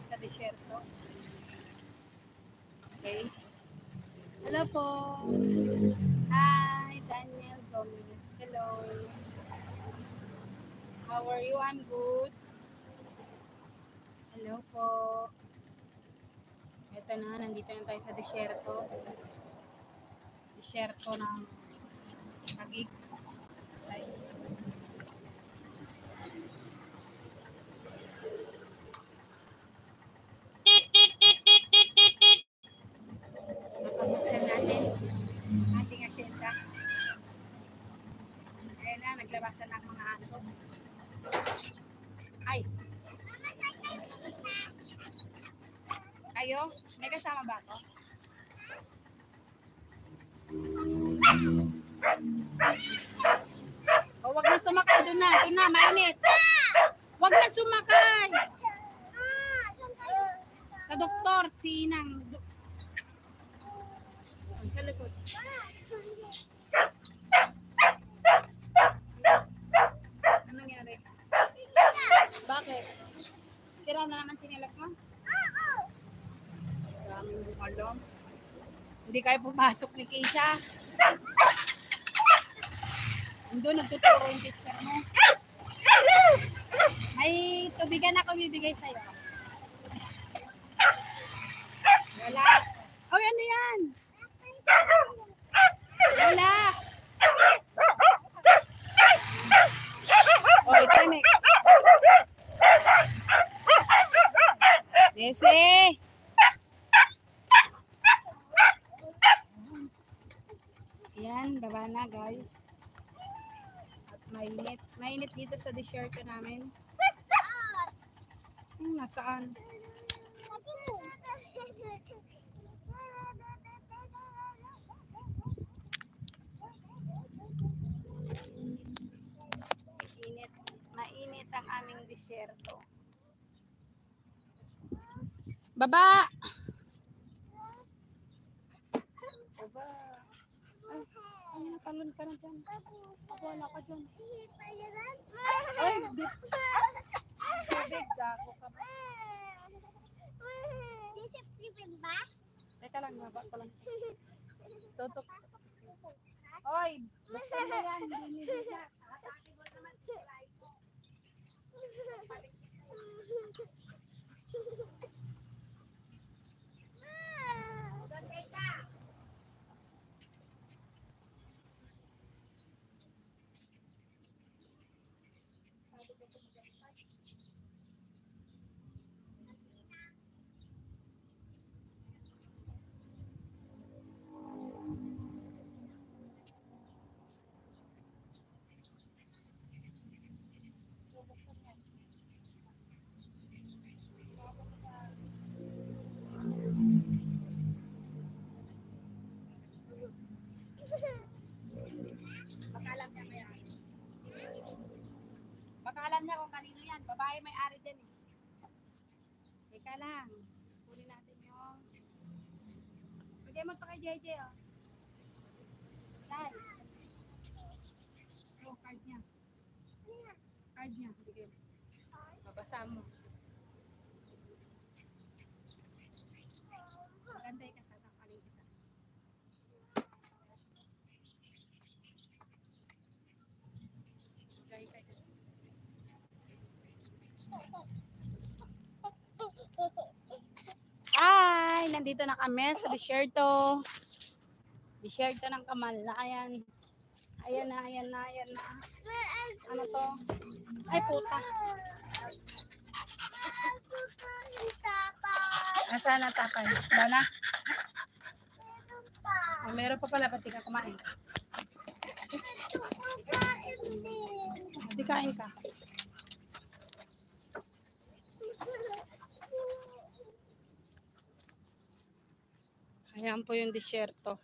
sa desierto. Okay. Hello po. Hi, Daniel Gomez. Hello. How are you? I'm good. Hello po. Ito na, nandito na tayo sa desierto. Desierto ng Taguig. Nakabuksan natin ating asyenda. Ayan na, naglabasan ang mga aso. Ay! Kayo? May kasama ba ako? O, wag na sumakay. Doon na, mainit. Wag na sumakay. Sa doktor, si Inang. Sa likod. Ano nangyari? Bakit? Sira na naman sinilas mo? Maraming bumalong. Hindi kayo pumasok ni Keisha. Doon, nagtuturo yung teacher mo. May tubigan ako bibigay sa'yo. Wala. Oy, ano yan? Wala. Oy, tanik. Desi. Ayan, baba na guys. At mainit. Mainit dito sa desierto namin. Nasaan? Mainit ang aming desierto. Baba! Baba! Ay, natalon ka na dyan. Wala ka dyan. Ay, tubig, gago ka ba? Disipline ba? Teka lang, baba ko lang. Tutok. Oy, buksan mo yan. Hindi na. Nakakakibol naman. Baka alam niya kung kanino yan. Babae may ari din eh. Teka lang. Kunin natin yung... Bigay mo ito kay JJ oh. Dahil. Oh, card niya. Card niya. Bigay mo. Babasa mo. Maganda ka, sasangkalin kita. Gaya ka. Hi! Nandito na kami sa desierto. Desierto ng Kamalayan. Ayan na, ayan na, ayan na. Ano to? Ay, puta. Nasaan ang tapay? Wala na? Oh, meron pa pala, pati ka kumain. Pati kain ka. Ayan po yung desierto.